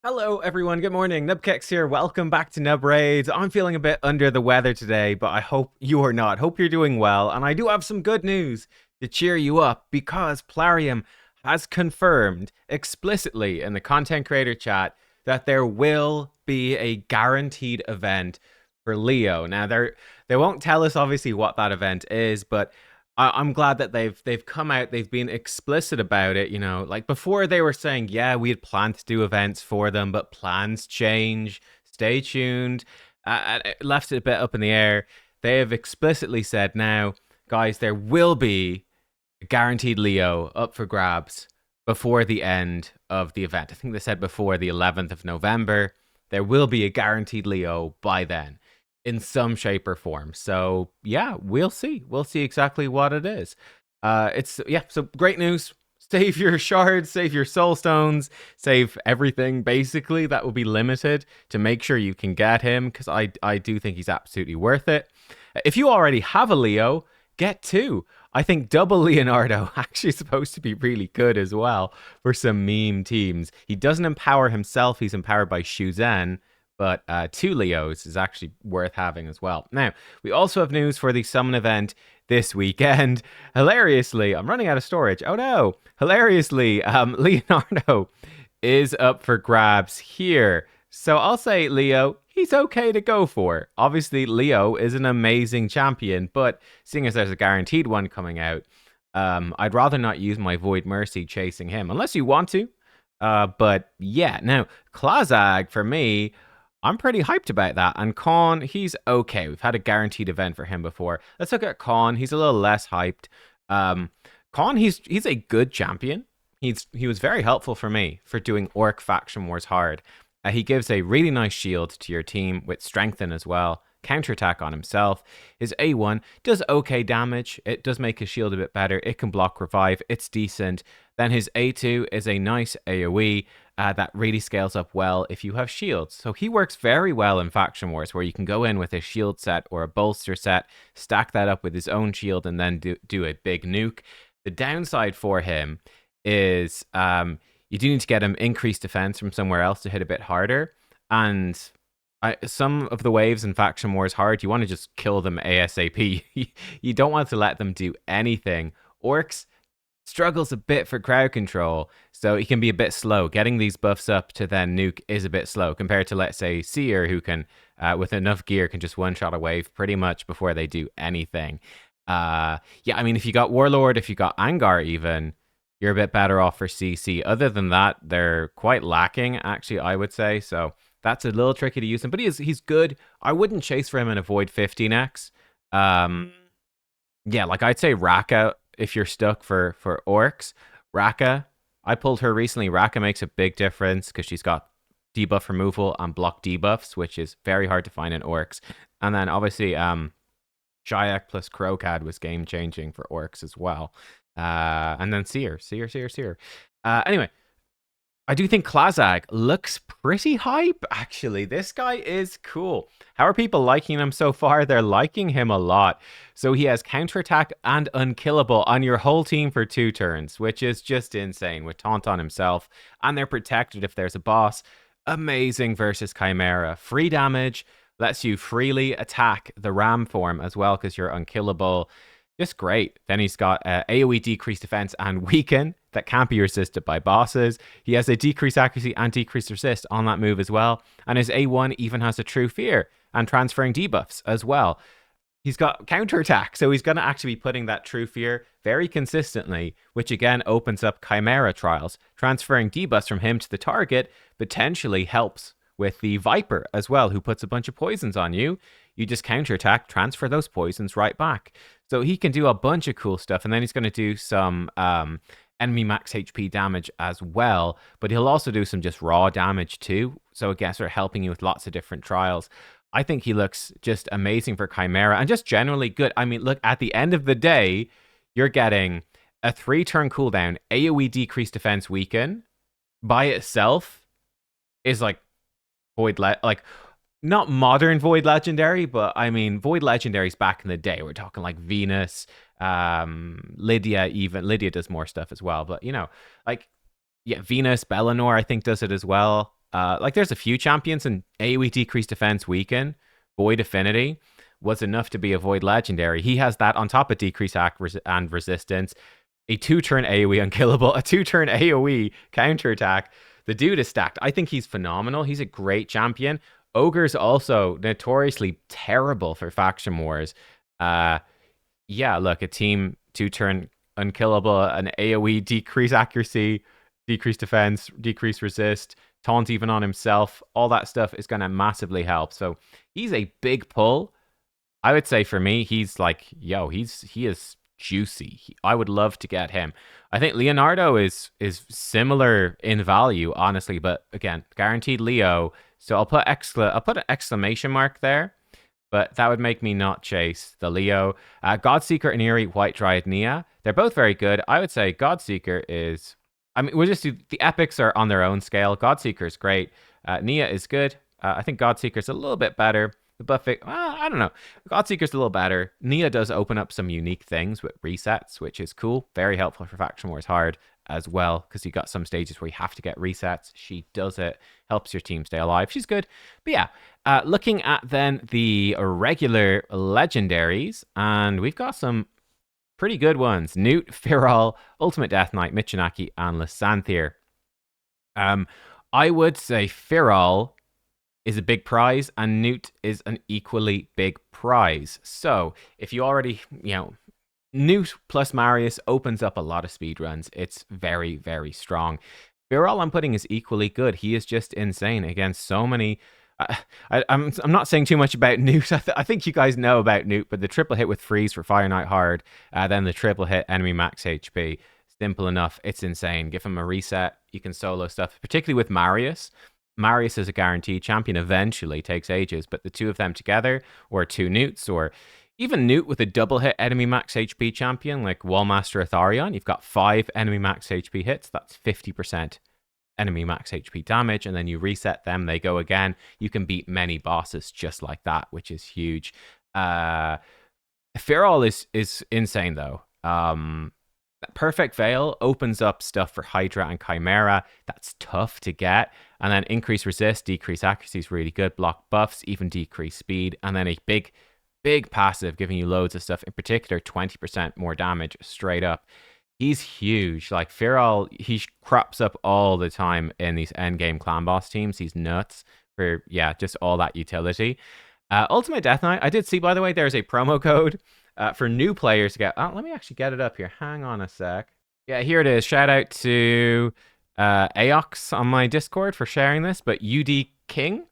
Hello, everyone. Good morning. Nubkeks here. Welcome back to Nub Raids. I'm feeling a bit under the weather today, but I hope you are not. Hope you're doing well. And I do have some good news to cheer you up because Plarium has confirmed explicitly in the content creator chat that there will be a guaranteed event for Leo. Now, they won't tell us obviously what that event is, but I'm glad that they've come out. They've been explicit about it. You know, like before they were saying, yeah, we had planned to do events for them, but plans change. Stay tuned. It left it a bit up in the air. They have explicitly said now, guys, there will be a guaranteed Leo up for grabs before the end of the event. I think they said before the 11th of November. There will be a guaranteed Leo by then in some shape or form. So yeah, we'll see. We'll see exactly what it is. So great news. Save your shards, save your soul stones, save everything basically that will be limited to make sure you can get him because I do think he's absolutely worth it. If you already have a Leo, get two. I think double Leonardo actually supposed to be really good as well for some meme teams. He doesn't empower himself, he's empowered by Shuzen, but two Leos is actually worth having as well. Now, we also have news for the summon event this weekend. Hilariously, I'm running out of storage. Oh no! Hilariously, Leonardo is up for grabs here. So I'll say Leo, he's okay to go for. Obviously, Leo is an amazing champion, but seeing as there's a guaranteed one coming out, I'd rather not use my Void Mercy chasing him, unless you want to. But yeah, now, Klazag, for me, I'm pretty hyped about that. And Khan, he's okay. We've had a guaranteed event for him before. Let's look at Khan. He's a little less hyped. Khan, he's a good champion. He was very helpful for me for doing Orc Faction Wars hard. He gives a really nice shield to your team with Strengthen as well. Counterattack on himself. His A1 does okay damage. It does make his shield a bit better. It can block revive. It's decent. Then his A2 is a nice AoE that really scales up well if you have shields. So he works very well in Faction Wars, where you can go in with a shield set or a bolster set, stack that up with his own shield, and then do a big nuke. The downside for him is you do need to get him increased defense from somewhere else to hit a bit harder. And some of the waves in Faction Wars hard, you want to just kill them ASAP. You don't want to let them do anything. Orcs struggles a bit for crowd control, so he can be a bit slow. Getting these buffs up to then nuke is a bit slow compared to, let's say, Seer, who can, with enough gear, can just one-shot a wave pretty much before they do anything. Yeah, I mean, if you got Warlord, if you got Angar even, you're a bit better off for CC. Other than that, they're quite lacking, actually, I would say. So that's a little tricky to use him, but he's good. I wouldn't chase for him in a Void 15x. Yeah, like I'd say Raka if you're stuck for orcs. Raka, I pulled her recently. Raka makes a big difference because she's got debuff removal and block debuffs, which is very hard to find in orcs. And then obviously, Shayak plus Krokad was game changing for orcs as well. And then Seer. Anyway, I do think Klazag looks pretty hype, actually. This guy is cool. How are people liking him so far? They're liking him a lot. So he has counterattack and unkillable on your whole team for 2 turns, which is just insane with Taunt on himself. And they're protected if there's a boss. Amazing versus Chimera. Free damage, lets you freely attack the Ram form as well because you're unkillable. Just great. Then he's got AoE decreased defense and weaken that can't be resisted by bosses. He has a decreased accuracy and decreased resist on that move as well. And his A1 even has a true fear and transferring debuffs as well. He's got counterattack, so he's going to actually be putting that true fear very consistently, which again opens up Chimera trials. Transferring debuffs from him to the target potentially helps with the Viper as well, who puts a bunch of poisons on you. You just counterattack, transfer those poisons right back. So he can do a bunch of cool stuff, and then he's going to do some enemy max HP damage as well, but he'll also do some just raw damage too. So I guess they're helping you with lots of different trials. I think he looks just amazing for Chimera and just generally good. I mean, look, at the end of the day, you're getting a 3-turn cooldown, AoE decreased defense weaken by itself is like like not modern Void Legendary, but I mean Void Legendaries back in the day. We're talking like Venus, Lydia. Even Lydia does more stuff as well, but you know, like yeah, Venus, Bellinor, I think does it as well. Like there's a few champions in AoE decreased defense weaken. Void Affinity was enough to be a Void Legendary. He has that on top of decreased act and resistance, a 2-turn AoE unkillable, a 2-turn AoE counterattack. The dude is stacked. I think he's phenomenal. He's a great champion. Ogre's also notoriously terrible for faction wars. Yeah, look, a team 2-turn unkillable, an AoE decrease accuracy, decrease defense, decrease resist, taunt even on himself. All that stuff is going to massively help. So he's a big pull. I would say for me, he's like, yo, he is juicy. I would love to get him. I think Leonardo is similar in value, honestly, but again, guaranteed Leo. So I'll put an exclamation mark there, but that would make me not chase the Leo. Godseeker and Eerie, White Dryad, Nia. They're both very good. I would say Godseeker is. I mean, we'll just do the epics are on their own scale. Godseeker is great. Nia is good. I think Godseeker is a little bit better. The Buffet, I don't know. Godseeker's a little better. Nia does open up some unique things with resets, which is cool. Very helpful for Faction Wars Hard as well, because you got some stages where you have to get resets. She does it. Helps your team stay alive. She's good. But yeah, looking at then the regular legendaries, and we've got some pretty good ones. Newt, Firol, Ultimate Death Knight, Michinaki, and Lysanthier. I would say Firol is a big prize, and Newt is an equally big prize. So if you already, Newt plus Marius opens up a lot of speed runs. It's very, very strong. Firol I'm putting is equally good. He is just insane against so many. I'm not saying too much about Newt. I think you guys know about Newt, but the triple hit with freeze for Fire Knight Hard, then the triple hit enemy max HP. Simple enough. It's insane. Give him a reset. You can solo stuff, particularly with Marius. Marius is a guaranteed champion eventually, takes ages, but the two of them together, or two Newts, or even Newt with a double hit enemy max HP champion like Wallmaster Atharion, you've got 5 enemy max HP hits, that's 50% enemy max HP damage, and then you reset them, they go again. You can beat many bosses just like that, which is huge. Firol is insane though. Perfect Veil opens up stuff for Hydra and Chimera. That's tough to get. And then increase resist, decrease accuracy is really good. Block buffs, even decrease speed. And then a big passive giving you loads of stuff. In particular, 20% more damage straight up. He's huge. Like Firol, he crops up all the time in these endgame clan boss teams. He's nuts for, just all that utility. Ultimate Death Knight, I did see, by the way, there's a promo code for new players to get. Let me actually get it up here. Hang on a sec. Yeah, here it is. Shout out to Aox on my Discord for sharing this, but UD King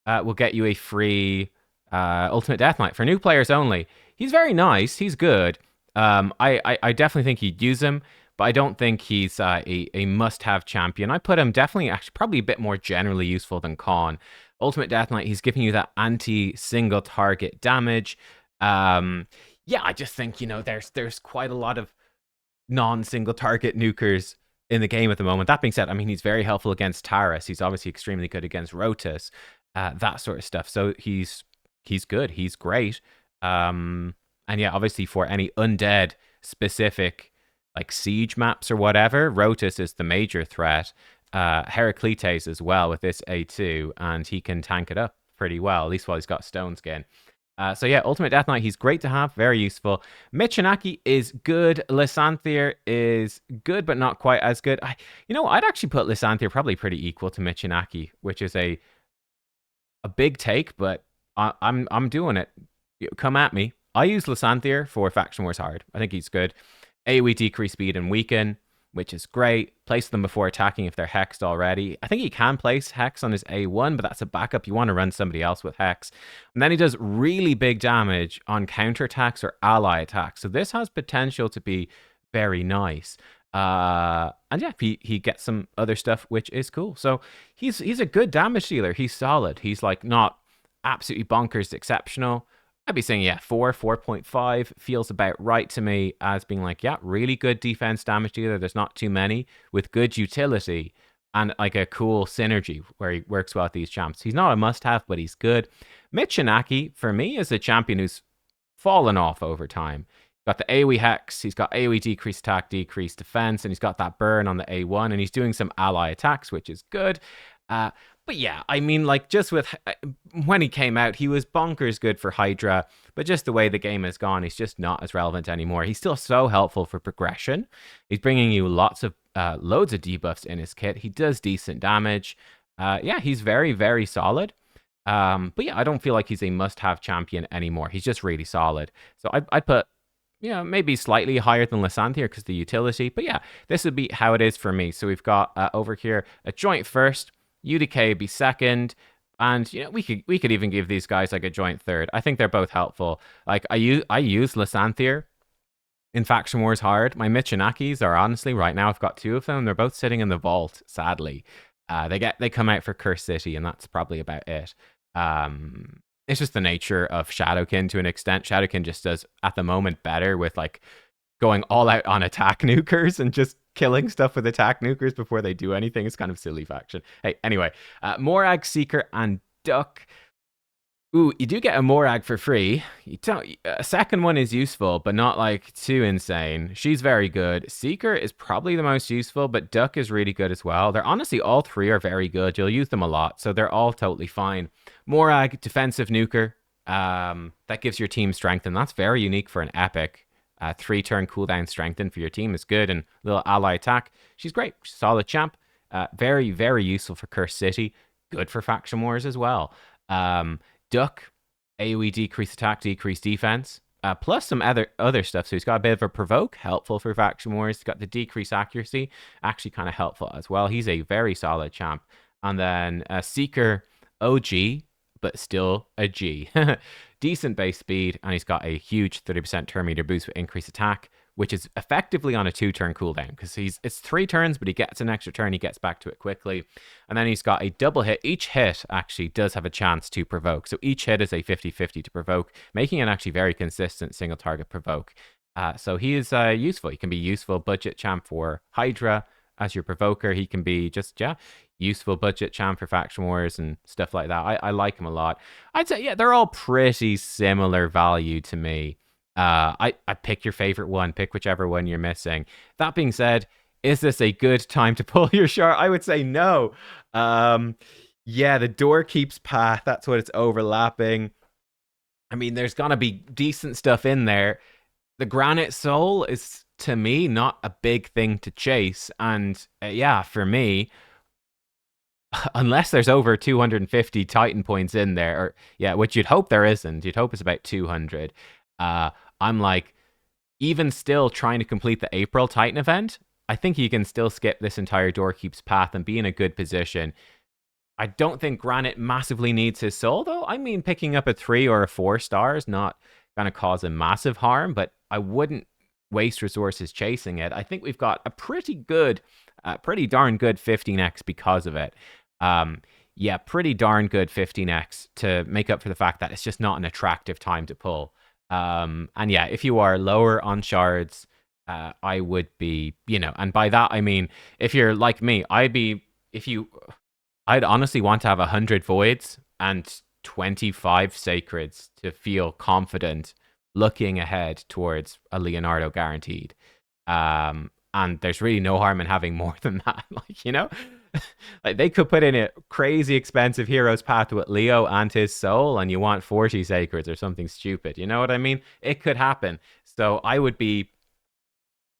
will get you a free Ultimate Death Knight for new players only. He's very nice. He's good. I definitely think you'd use him, but I don't think he's a must-have champion. I put him definitely, actually, probably a bit more generally useful than Khan. Ultimate Death Knight, he's giving you that anti-single target damage. I just think, there's quite a lot of non-single target nukers in the game at the moment. That being said, I mean, he's very helpful against Taurus. He's obviously extremely good against Rotus, that sort of stuff. So he's good. He's great. And yeah, obviously for any undead specific like siege maps or whatever, Rotus is the major threat. Heraclites as well with this A2, and he can tank it up pretty well, at least while he's got Stone Skin. So yeah, Ultimate Death Knight, he's great to have, very useful. Michinaki is good. Lysanthier is good, but not quite as good. I'd actually put Lysanthier probably pretty equal to Michinaki, which is a big take, but I'm doing it. Come at me. I use Lysanthier for Faction Wars Hard. I think he's good. AoE decrease speed and weaken, which is great. Place them before attacking if they're hexed already. I think he can place Hex on his A1, but that's a backup. You want to run somebody else with Hex. And then he does really big damage on counterattacks or ally attacks. So this has potential to be very nice. And yeah, he gets some other stuff, which is cool. So he's a good damage dealer. He's solid. He's like not absolutely bonkers exceptional. I'd be saying, 4.5 feels about right to me as being like, really good defense damage dealer. There's not too many with good utility and like a cool synergy where he works well with these champs. He's not a must-have, but he's good. Michinaki, for me, is a champion who's fallen off over time. He's got the AoE Hex, he's got AoE decreased attack, decreased defense, and he's got that burn on the A1, and he's doing some ally attacks, which is good. But yeah, I mean, like, just with when he came out, he was bonkers good for Hydra, but just the way the game has gone, he's just not as relevant anymore. He's still so helpful for progression. He's bringing you loads of debuffs in his kit. He does decent damage. Yeah, he's very, very solid. But yeah, I don't feel like he's a must-have champion anymore. He's just really solid. So I'd put, maybe slightly higher than Lysanthier because the utility. But yeah, this would be how it is for me. So we've got over here a joint first, UDK would be second, and we could even give these guys like a joint third. I think they're both helpful. Like I use Lysanthier in Faction Wars hard. My Michinakis are honestly right now I've got two of them. They're both sitting in the vault. Sadly, they come out for Curse City, and that's probably about it. It's just the nature of Shadowkin to an extent. Shadowkin just does at the moment better with like going all out on attack nukers and just killing stuff with attack nukers before they do anything. It's kind of silly faction. Hey, anyway, Morag, Seeker, and Duck. Ooh, you do get a Morag for free. You don't. A second one is useful, but not like too insane. She's very good. Seeker is probably the most useful, but Duck is really good as well. They're honestly all three are very good. You'll use them a lot, so they're all totally fine. Morag, defensive nuker. That gives your team strength, and that's very unique for an epic. 3-turn cooldown strengthen for your team is good, and little ally attack. She's great. Solid champ. Very, very useful for Curse City. Good for Faction Wars as well. Duck, AoE decrease attack, decrease defense, plus some other stuff. So he's got a bit of a provoke, helpful for Faction Wars. He's got the decrease accuracy, actually kind of helpful as well. He's a very solid champ. And then Seeker, OG, but still a G. Decent base speed, and he's got a huge 30% turn meter boost with increased attack, which is effectively on a 2-turn cooldown because it's 3 turns, but he gets an extra turn, he gets back to it quickly. And then he's got a double hit. Each hit actually does have a chance to provoke. So each hit is a 50-50 to provoke, making it actually very consistent single target provoke. So he is useful. He can be useful budget champ for Hydra as your provoker. He can be just, useful budget champ for Faction Wars and stuff like that. I like him a lot. I'd say, they're all pretty similar value to me. I pick your favorite one. Pick whichever one you're missing. That being said, is this a good time to pull your shard? I would say no. The door keeps path. That's what it's overlapping. I mean, there's gonna be decent stuff in there. The Granite Soul is, to me, not a big thing to chase. And for me, unless there's over 250 Titan points in there, which you'd hope there isn't. You'd hope it's about 200. I'm like, even still trying to complete the April Titan event, I think you can still skip this entire Doorkeep's path and be in a good position. I don't think Granite massively needs his soul, though. I mean, picking up a 3 or a 4 star is not going to cause him massive harm, but I wouldn't waste resources chasing it. I think we've got a pretty darn good 15x because of it. Pretty darn good 15x to make up for the fact that it's just not an attractive time to pull. If you are lower on shards, I would be, and by that I mean, if you're like me, I'd honestly want to have 100 voids and 25 sacreds to feel confident looking ahead towards a Leonardo guaranteed. And there's really no harm in having more than that. Like they could put in a crazy expensive hero's path with Leo and his soul, and you want 40 sacreds or something stupid. You know what I mean? It could happen. So I would be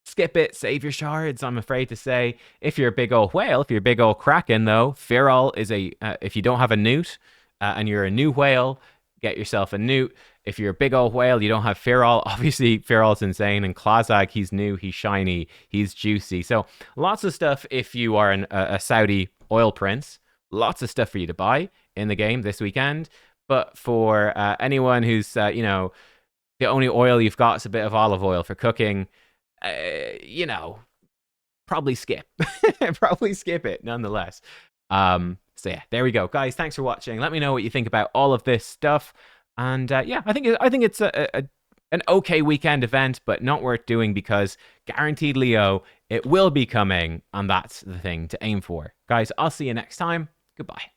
skip it, save your shards, I'm afraid to say. If you're a big old whale, if you're a big old kraken, though, Feral is if you don't have a newt and you're a new whale, get yourself a newt. If you're a big old whale, you don't have Feral. Obviously, Feral's insane. And Klazag, he's new, he's shiny, he's juicy. So lots of stuff if you are a Saudi oil prince. Lots of stuff for you to buy in the game this weekend. But for anyone who's, the only oil you've got is a bit of olive oil for cooking, probably skip. Probably skip it, nonetheless. There we go. Guys, thanks for watching. Let me know what you think about all of this stuff. And I think it's an okay weekend event, but not worth doing because guaranteed Leo, it will be coming, and that's the thing to aim for. Guys, I'll see you next time. Goodbye.